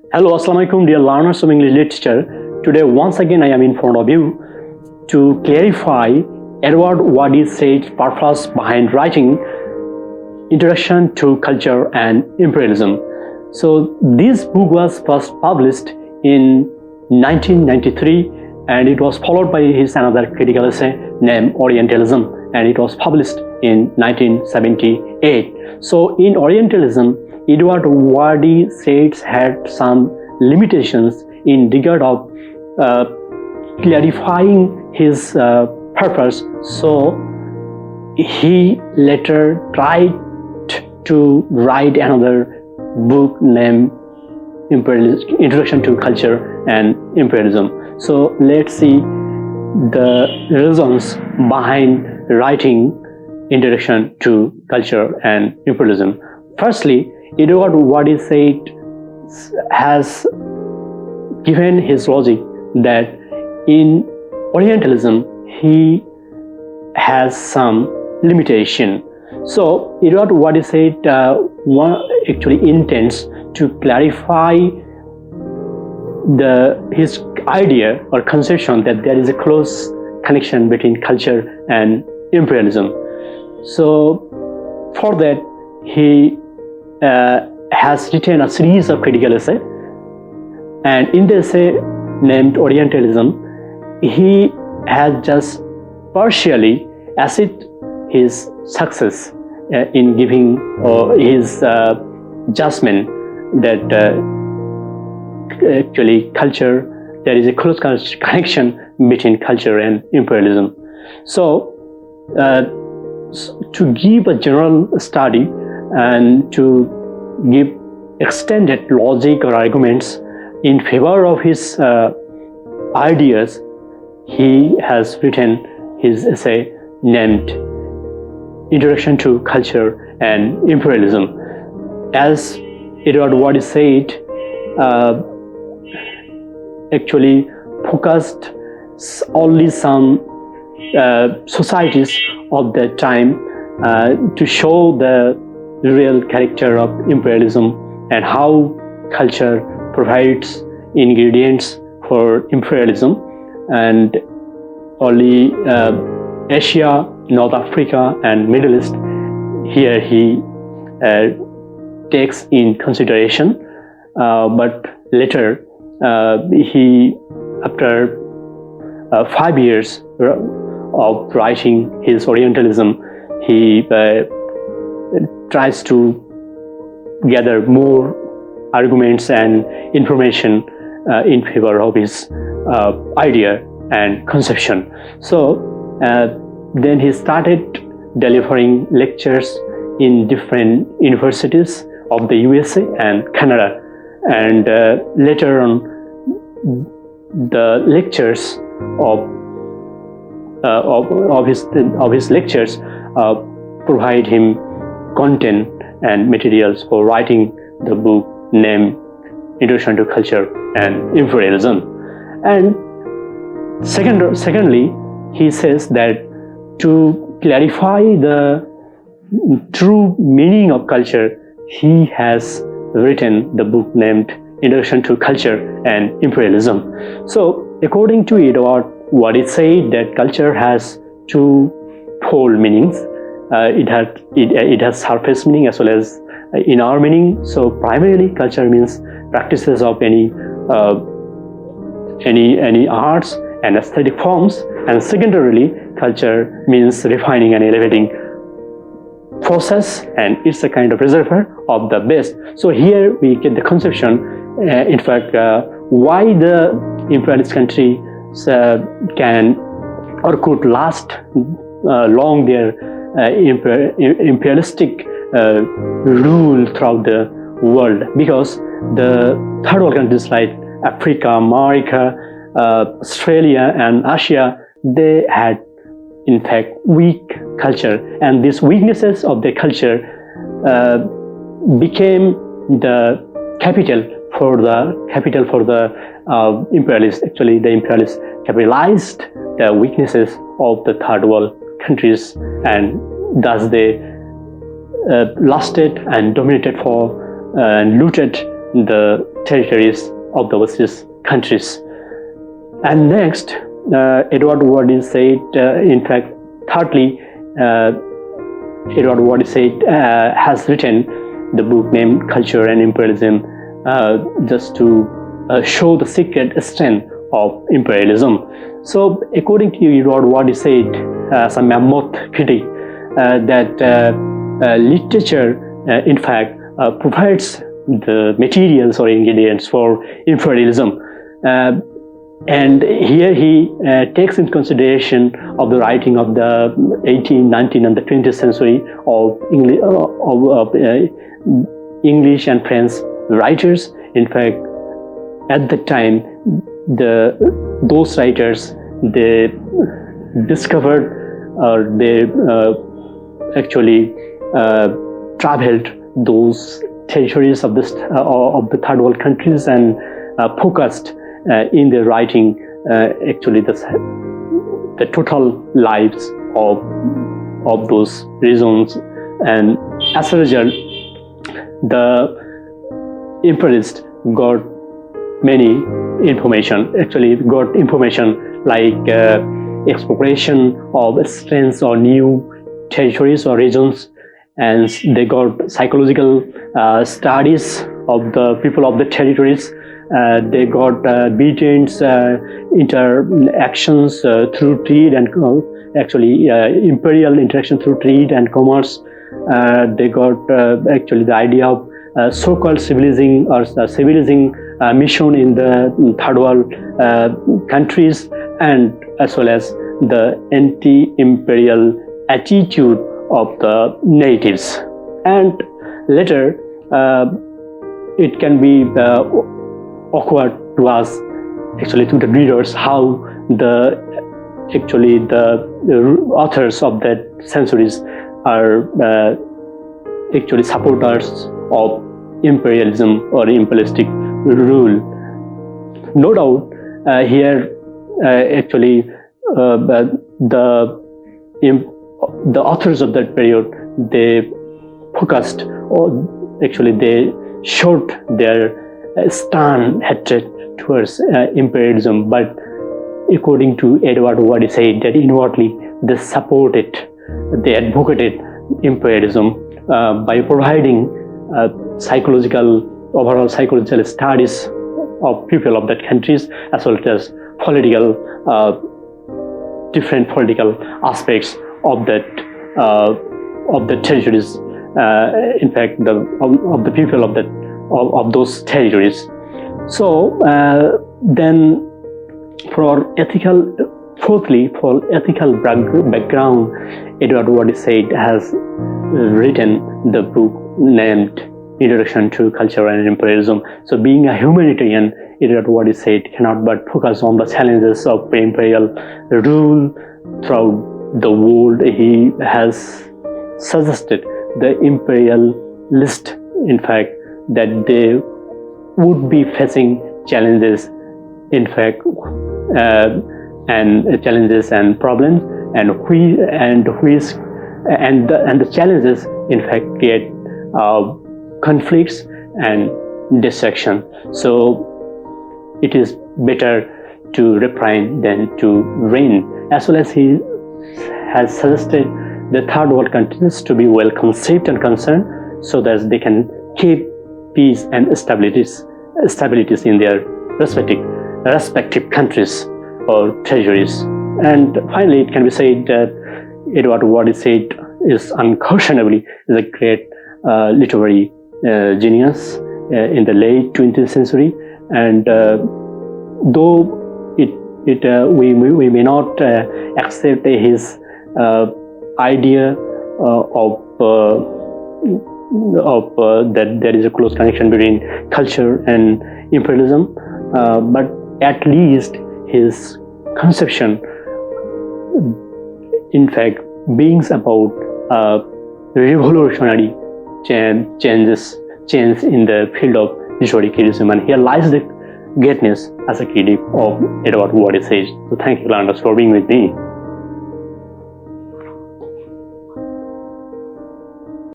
Hello, Assalamu alaikum, dear learners of English literature. Today, once again, I am in front of you to clarify Edward Wadie Said's purpose behind writing Introduction to Culture and Imperialism. So, this book was first published in 1993, and it was followed by his another critical essay named Orientalism, and it was published in 1978. So, in Orientalism, Edward Wadie Said had some limitations in regard of clarifying his purpose. So he later tried to write another book named Introduction to Culture and Imperialism. So let's see the reasons behind writing Introduction to Culture and Imperialism. Firstly, Edward Wadie Said has given his logic that in Orientalism he has some limitation. So Edward Wadie Said actually intends to clarify his idea or conception that there is a close connection between culture and imperialism. So for that he has written a series of critical essays, and in the essay named Orientalism, he has just partially assessed his success in giving his judgment that actually culture, there is a close connection between culture and imperialism. So to give a general study and to give extended logic or arguments in favor of his ideas, he has written his essay named Introduction to Culture and Imperialism. As Edward Wadie Said actually focused only some societies of that time to show the real character of imperialism and how culture provides ingredients for imperialism, and only Asia, North Africa and Middle East here he takes in consideration, but later he, after 5 years of writing his Orientalism, he tries to gather more arguments and information in favor of his idea and conception. So then he started delivering lectures in different universities of the USA and Canada, and later on the lectures of his lectures provide him content and materials for writing the book named Introduction to Culture and Imperialism. And secondly, he says that to clarify the true meaning of culture, he has written the book named Introduction to Culture and Imperialism. So according to Edward Wadie Said, that culture has two-fold meanings. It has surface meaning as well as inner meaning. So primarily culture means practices of any arts and aesthetic forms, and secondarily culture means refining and elevating process, and it's a kind of reservoir of the best. So here we get the conception, in fact, why the imperialist country can or could last long their imperialistic rule throughout the world, because the third world countries like Africa, America, Australia and Asia, they had in fact weak culture, and these weaknesses of their culture became the capital for the imperialists. Actually, the imperialists capitalized the weaknesses of the third world countries, and thus they lasted and dominated for and looted the territories of the overseas countries. And next, Edward Wadie Said, in fact, thirdly, Edward Wadie Said has written the book named Culture and Imperialism, just to show the secret strength of imperialism. So, according to Edward Wadie Said, some mammoth critic, that literature, in fact, provides the materials or ingredients for imperialism. And here he takes into consideration of the writing of the 18th, 19th, and the 20th century of English and French writers. In fact, at the time, those writers, they discovered, or they actually traveled those territories of the third world countries and focused in their writing actually the total lives of those regions. And as a result, the imperialists got many information, like expropriation of strange or new territories or regions, and they got psychological studies of the people of the territories. They got beatings, interactions through trade and imperial interaction through trade and commerce. They got actually the idea of so-called civilizing mission in the third world countries, and as well as the anti-imperial attitude of the natives. And later, it can be awkward to us, actually, to the readers, how the authors of that centuries are actually supporters of imperialism or imperialistic rule. No doubt, here actually the authors of that period, they focused, or actually they showed their stern hatred towards imperialism. But according to Edward Wadie Said, that inwardly they advocated imperialism by providing overall psychological studies of people of that countries, as well as different political aspects of that territories. In fact, of the people of those territories. So then, fourthly, for ethical background, Edward Wadie Said has written the book named Introduction to Culture and Imperialism. So, being a humanitarian, Edward Wadie Said cannot but focus on the challenges of imperial rule throughout the world. He has suggested the imperialist, in fact, that they would be facing challenges, in fact, and challenges and problems, and the challenges, in fact, create conflicts and destruction. So it is better to refrain than to reign. As well as he has suggested the third world countries to be well conceived and concerned, so that they can keep peace and stabilities in their respective countries or territories. And finally, it can be said that Edward Wadie Said is unquestionably a great literary genius in the late 20th century. And though we may not accept his idea of that there is a close connection between culture and imperialism, but at least his conception, in fact, brings about revolutionary change in the field of literary criticism, and here lies the greatness as a critic of Edward Wadie Said. So thank you, Landers, for being with me.